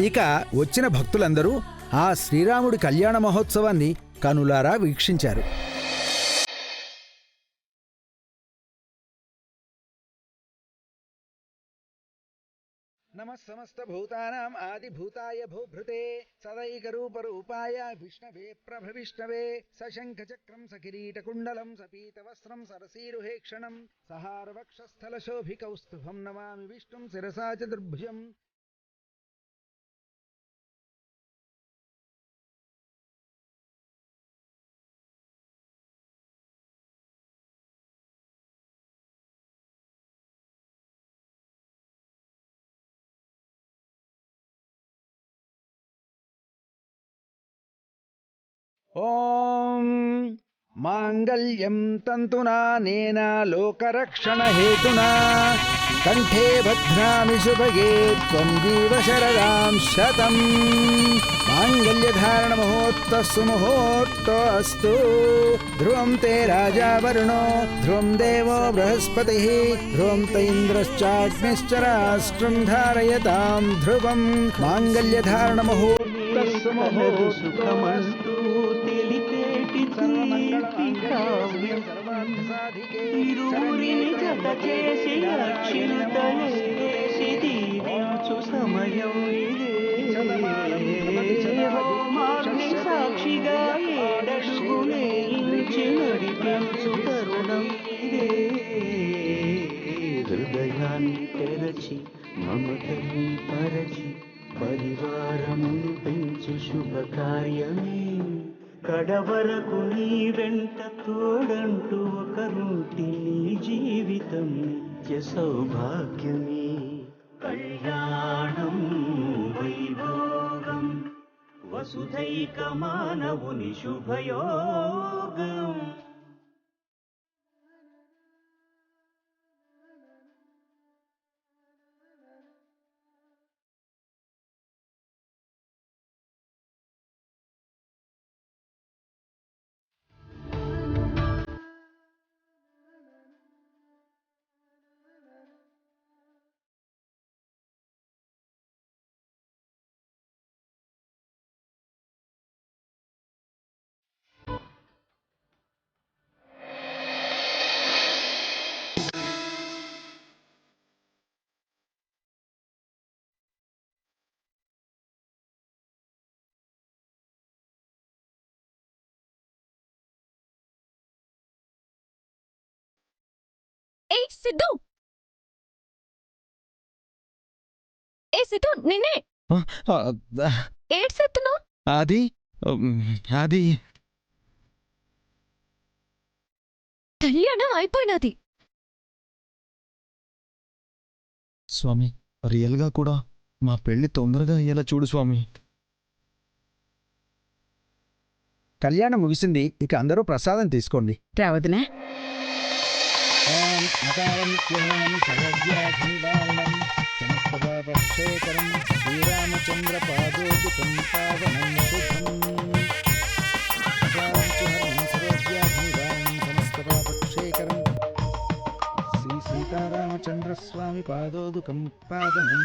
ఇక వచ్చిన భక్తులందరూ ఆ శ్రీరాముడి కళ్యాణ మహోత్సవాన్ని కనులారా వీక్షించారు. నమః సమస్త భూతానాం ఆదిభూతాయ భూభృతే సదైకరూపరూపాయ విష్ణవే ప్రభవిష్ణవే సశంఖ చక్రం సకిరీటకుండలం సపీతవస్త్రం సరసీరుహేక్షణం సహారవక్షస్థలశోభికౌస్తుభం నమామి విష్ణుం శిరసా చతుర్భుజం. ఓం మాంగళ్యం తంతునానేన లోకరక్షణహేతునా కంఠే భద్రామి శుభగే త్వం జీవ శరదాం శతం. మాంగళ్యధారణ ముహూర్తస్సు ముహూర్తోస్తు ధ్రువం తే రాజా వరుణో ధ్రువం దేవో బృహస్పతిః ధ్రువం త ఇంద్రశ్చాగ్నిశ్చ రాష్ట్రం ధారయతాం ధ్రువం. మాంగళ్యధారణ ముహూర్తస్సు ముహూర్తోస్తు ఇరువురిని జత చేసి అక్షింతలేసి దీవించు సమయం ఇదే. హోమాగ్ని సాక్షిగా ఏడడుగులే ఇంచి నడిపించు తరుణం ఇదే. హృదయాన్ని తెరచి మమతని పరచి పరివారమును పెంచు శుభకార్యమే. కడవరకు నీ వెంట తోడంటూ ఒకరుంటి నీ జీవితం నిత్య సౌభాగ్యమే. కళ్యాణం వైభోగం వసుధైక మానవుని శుభయోగం. సిద్ధు, నిన్నే ఏడ్సెత్తున్నావు. అది అది కళ్యాణం అయిపోయినది స్వామి. రియల్గా కూడా మా పెళ్లి తొందరగా అయ్యేలా చూడు స్వామి. కళ్యాణం ముగిసింది, ఇక అందరూ ప్రసాదం తీసుకోండి. రావదునా. శ్రీరామచంద్ర పాదోదుకం పావనం శుభం సమస్తపాపక్షేకరం శ్రీ సీతారామచంద్ర స్వామి పాదోదుకం పావనం.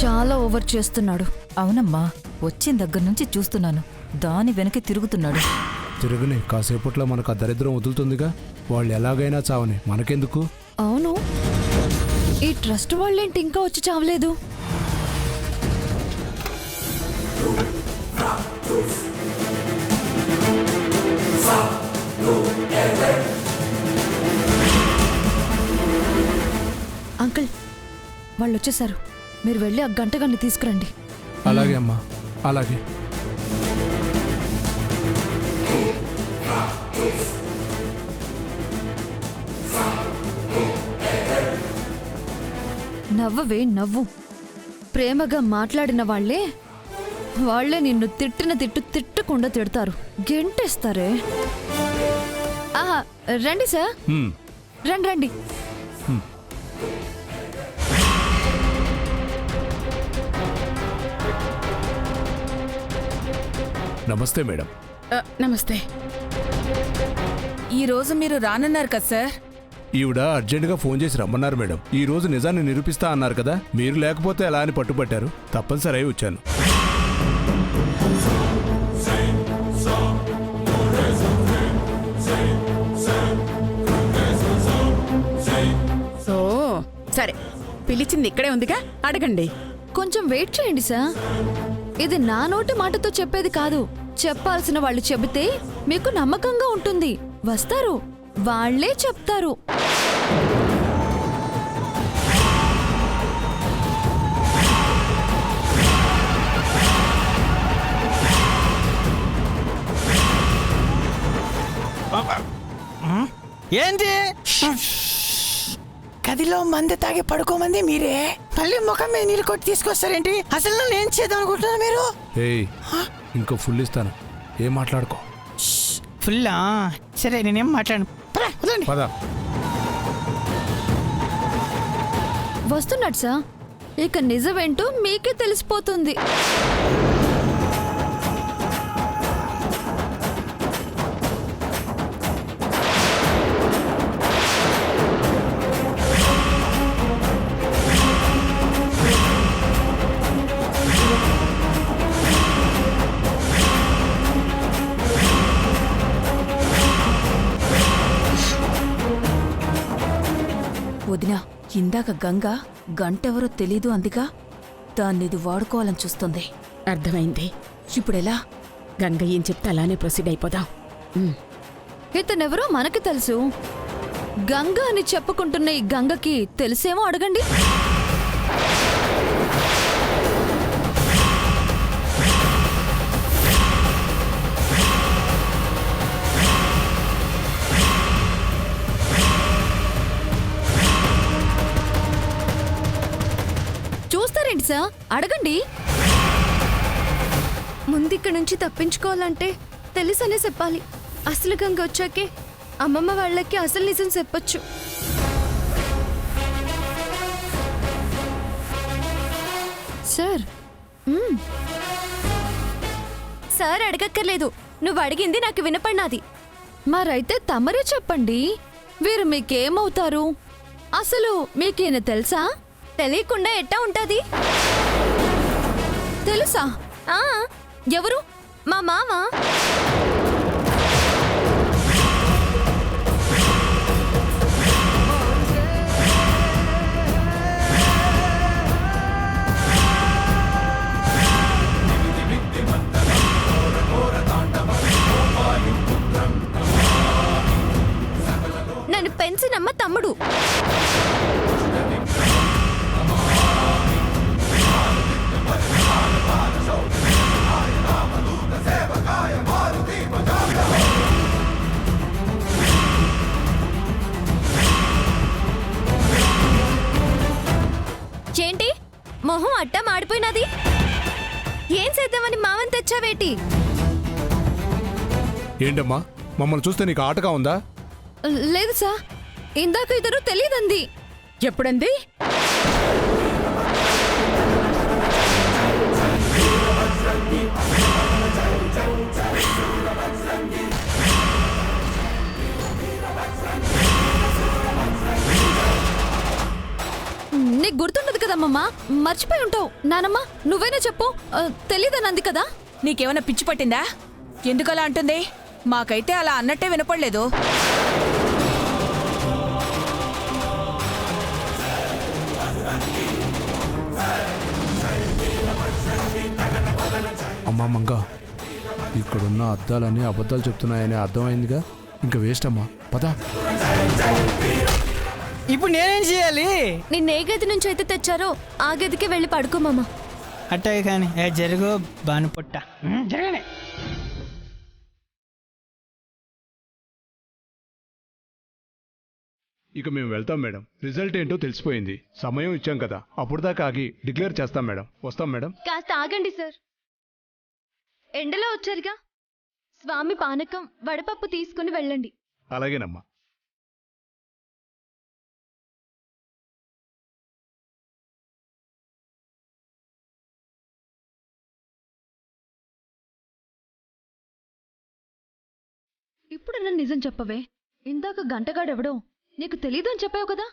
చాలా ఓవర్ చేస్తున్నాడు. అవునమ్మా, వచ్చిన దగ్గర నుంచి చూస్తున్నాను. దాని వెనక్కి తిరుగుతున్నాడు. తిరుగుని కాసేపట్లో మనకు ఆ దరిద్రం వదులుతుందిగా. వాళ్ళు ఎలాగైనా చావని, మనకెందుకు? అవును, ఈ ట్రస్ట్ వాళ్ళేంటి ఇంకా వచ్చి చావలేదు? అంకుల్ వాళ్ళు వచ్చేసారు. మీరు వెళ్ళి ఆ గంటగాన్ని తీసుకురండి. అలాగే అమ్మా, అలాగే. నవ్వవే నవ్వు. ప్రేమగా మాట్లాడిన వాళ్ళే నిన్ను తిట్టిన తిట్టకుండా తిడతారు, గెంటేస్తారే. ఆహా, రండి సార్, రండి రండి. నమస్తే మేడం. నమస్తే. ఈరోజు మీరు రానన్నారు కదా సార్? ఈవిడ అర్జెంటుగా ఫోన్ చేసి రమ్మన్నారు మేడం. ఈ రోజు నిజాన్ని నిరూపిస్తా అన్నారు కదా, మీరు లేకపోతే ఎలా అని పట్టుబట్టారు. తప్పనిసరి అయి వచ్చాను. ఓ సరే, పిలిచింది ఇక్కడే ఉందిగా, అడగండి. కొంచెం వెయిట్ చేయండి సార్. ఇది నా నోటి మాటతో చెప్పేది కాదు. చెప్పాల్సిన వాళ్ళు చెబితే మీకు నమ్మకంగా ఉంటుంది. వస్తారు, వాళ్ళే చెప్తారు. ఏంటి గదిలో మంది తాగి పడుకోమంది మీరే, మళ్ళీ ముఖం మీద నీళ్ళు కొట్టి తీసుకొస్తారేంటి? అసలు నన్ను ఏం చేద్దాం అనుకుంటున్నారు మీరు? ఏయ్, ఇంకో ఫుల్ ఇస్తాను, ఏం మాట్లాడుకో. ఫుల్లా? సరే, నేనేం మాట్లాడను. పద. వస్తున్నాడు సార్. ఇక నిజమేంటో మీకే తెలిసిపోతుంది. వదినా, ఇందాక గంగ గంటెవరో తెలీదు అందిగా, దాన్నిది వాడుకోవాలని చూస్తుంది. అర్థమైంది. ఇప్పుడెలా? గంగ ఏం చెప్తే అలానే ప్రొసీడ్ అయిపోదాం. ఇతనెవరో మనకి తెలుసు. గంగ అని చెప్పుకుంటున్న ఈ గంగకి తెలిసేమో అడగండి. చూస్తారేంటి సార్, అడగండి. ముందిక్కడి నుంచి తప్పించుకోవాలంటే తెలుసనే చెప్పాలి. అసలు గంగ వచ్చాకే అమ్మమ్మ వాళ్ళకి అసలు నిజం చెప్పొచ్చు. సార్, సార్ అడగక్కర్లేదు, నువ్వు అడిగింది నాకు వినపడినది. మరైతే తమరే చెప్పండి, వీరు మీకేమవుతారు? అసలు మీకేనా తెలుసా? తెలియకుండా ఎట్టా ఉంటది? తెలుసా? ఎవరు? మా మామ. నన్ను పెంచినమ్మ తమ్ముడు. ఏంటి మొహం అట్టా మాడిపోయినది? ఏం చేద్దామని మావని తెచ్చావేటి? ఏంటమ్మా, మమ్మల్ని చూస్తే నీకు ఆటగా ఉందా? లేదు సార్, ఇందాక ఇద్దరు తెలియదంది. ఎప్పుడంది? నీకు గుర్తుండదు కదమ్మా, మర్చిపోయి ఉంటావు. నానమ్మ, నువ్వేనా చెప్పు. తెలీదనంది కదా. నీకేమైనా పిచ్చి పట్టిందా? ఎందుకలా అంటుంది? మాకైతే అలా అన్నట్టే వినపడలేదు. అమ్మా మంగ, ఇక్కడున్న అద్దాలన్నీ అబద్ధాలు చెప్తున్నాయని అర్థమైందిగా. ఇంకా వేస్ట్ అమ్మా, పదా. ఇప్పుడు నేనేం చేయాలి? నిన్న ఏ గది నుంచి అయితే తెచ్చారో ఆ గదికి వెళ్ళి పడుకో మామ. అట్టాగే కానీ జరుగు బాను పొట్ట జరగనే. ఇక మేము వెళ్తాం మేడం. రిజల్ట్ ఏంటో తెలిసిపోయింది. సమయం ఇచ్చాం కదా, అప్పుడు దాకా ఆగి డిక్లేర్ చేస్తాం మేడం. వస్తాం మేడం. కాస్త ఆగండి సార్. ఎండలో వచ్చారుగా, స్వామి పానకం వడపప్పు తీసుకుని వెళ్ళండి. అలాగేనమ్మా. ఇప్పుడు నన్ను నిజం చెప్పవే. ఇందాక గంటగాడెవడో నీకు తెలీదు అని చెప్పావు కదా.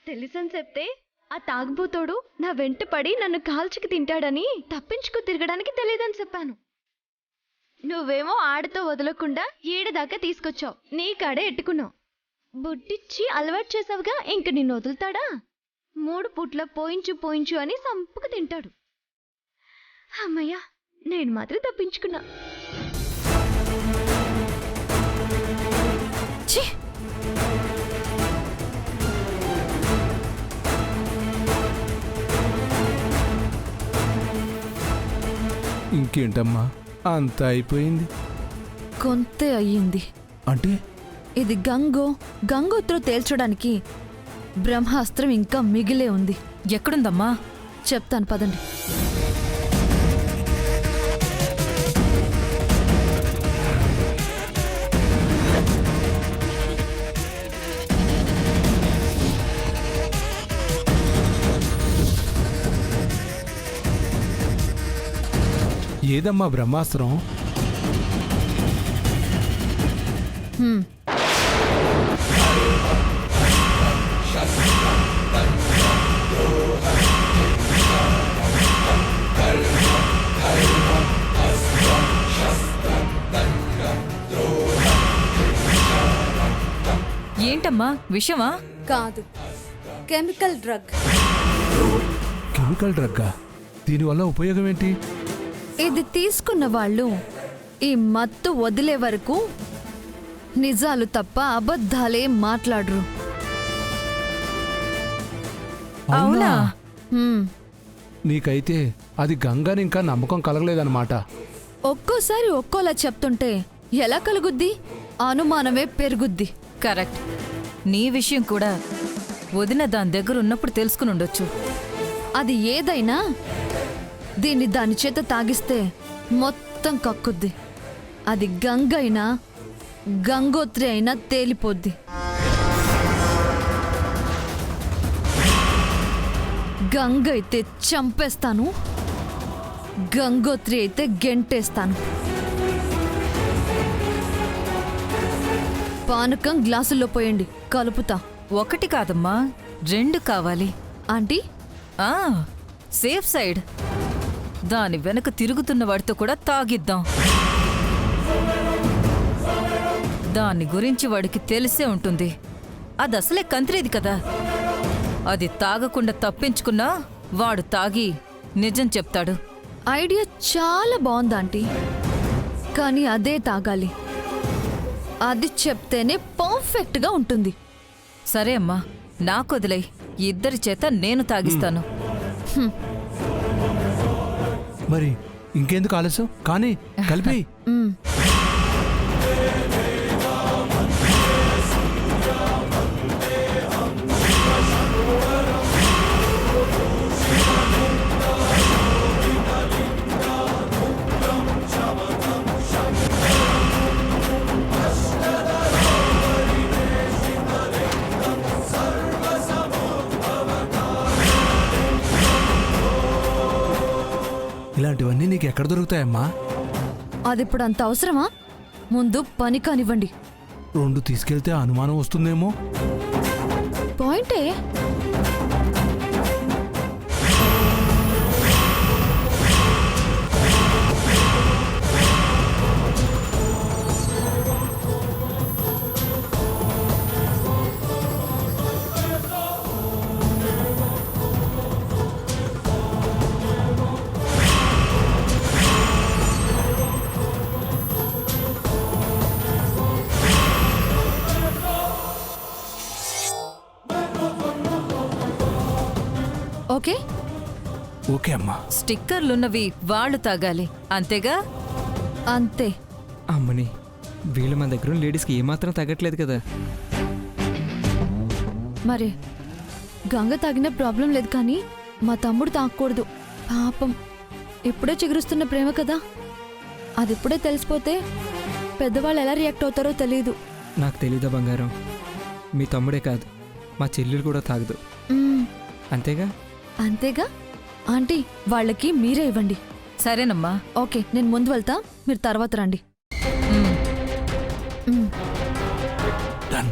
తెలుసని చెప్తే ఆ తాగుబోతోడు నా వెంట పడి నన్ను కాల్చుకు తింటాడని తప్పించుకు తిరగడానికి తెలియదని చెప్పాను. నువ్వేమో ఆడతో వదలకుండా ఏడదాకా తీసుకొచ్చావు. నీ కాడే ఎట్టుకున్నావు. బుట్టిచ్చి అలవాటు చేసావుగా, ఇంక నిన్ను వదులుతాడా? 3 పూట్ల పోయించు అని సంపుకు తింటాడు. అమ్మయ్యా, నేను మాత్రం తప్పించుకున్నా. ఛీ! ఇంకేంటమ్మా, అంతా అయిపోయింది. కొంతే అయ్యింది. అంటే ఇది గంగోత్రం తేల్చడానికి బ్రహ్మాస్త్రం ఇంకా మిగిలే ఉంది. ఎక్కడుందమ్మా? చెప్తాను పదండి. ఏదమ్మా బ్రహ్మాస్త్రం? ఏంటమ్మా, విషమా? కాదు, కెమికల్ డ్రగ్. కెమికల్ డ్రగ్గా? దీనివల్ల ఉపయోగం ఏంటి? ఇది తీసుకున్న వాళ్ళు ఈ మత్తు వదిలే వరకు నిజాలు తప్ప అబద్ధాలే మాట్లాడరు. అవునా? నీకైతే అది గంగని ఇంకా నమ్మకం కలగలేదన్నమాట. ఒక్కోసారి ఒక్కోలా చెప్తుంటే ఎలా కలుగుద్ది? అనుమానమే పెరుగుద్ది. కరెక్ట్. నీ విషయం కూడా వదిన దాని దగ్గర ఉన్నప్పుడు తెలుసుకుని ఉండొచ్చు. అది ఏదైనా దీన్ని దాని చేత తాగిస్తే మొత్తం కక్కుద్ది. అది గంగ అయినా గంగోత్రి అయినా తేలిపోద్ది. గంగ అయితే చంపేస్తాను, గంగోత్రి అయితే గెంటేస్తాను. పానకం గ్లాసుల్లో పోయండి, కలుపుతా. 1 కాదమ్మా, 2 కావాలి. Aunty, safe side. దాని వెనక తిరుగుతున్న వాడితో కూడా తాగిద్దాం. దాని గురించి వాడికి తెలిసే ఉంటుంది. అది అసలే కంత్రేది కదా. అది తాగకుండా తప్పించుకున్నా వాడు తాగి నిజం చెప్తాడు. ఐడియా చాలా బాగుంది ఆంటీ, కానీ అదే తాగాలి. అది చెప్తేనే పర్ఫెక్ట్గా ఉంటుంది. సరే అమ్మా, నాకొదిలై. ఇద్దరి చేత నేను తాగిస్తాను. మరి ఇంకెందుకు ఆలస్యం? కానీ కలిపి. ఇలాంటివన్నీ నీకు ఎక్కడ దొరుకుతాయమ్మా? అది ఇప్పుడు అంత అవసరమా? ముందు పని కానివ్వండి. 2 తీసుకెళ్తే అనుమానం వస్తుందేమో. పాయింటే. ఓకే? ఓకే అమ్మా. స్టిక్కర్లున్నవి వాళ్ళు తాగాలి అంతేగా? అంతే. అమ్మని వీళ్ళు మన దగ్గర లేడీస్కి ఏమాత్రం తగ్గట్లేదు కదా. మరి గంగ తాగిన ప్రాబ్లం లేదు, కానీ మా తమ్ముడు తాగకూడదు. పాపం ఇప్పుడే చిగురుస్తున్న ప్రేమ కదా, అది ఇప్పుడే తెలిసిపోతే పెద్దవాళ్ళు ఎలా రియాక్ట్ అవుతారో తెలియదు. నాకు తెలీదా బంగారం, మీ తమ్ముడే కాదు మా చెల్లెలు కూడా తాగదు. అంతేగా? అంతేగా. ఆంటీ, వాళ్ళకి మీరే ఇవ్వండి. సరేనమ్మా. ఓకే, నేను ముందు వెళ్తా, మీరు తర్వాత రండి. డన్.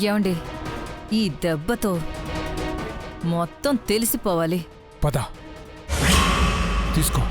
ఏమండి, ఈ దెబ్బతో మొత్తం తెలిసిపోవాలి. పద తీసుకో.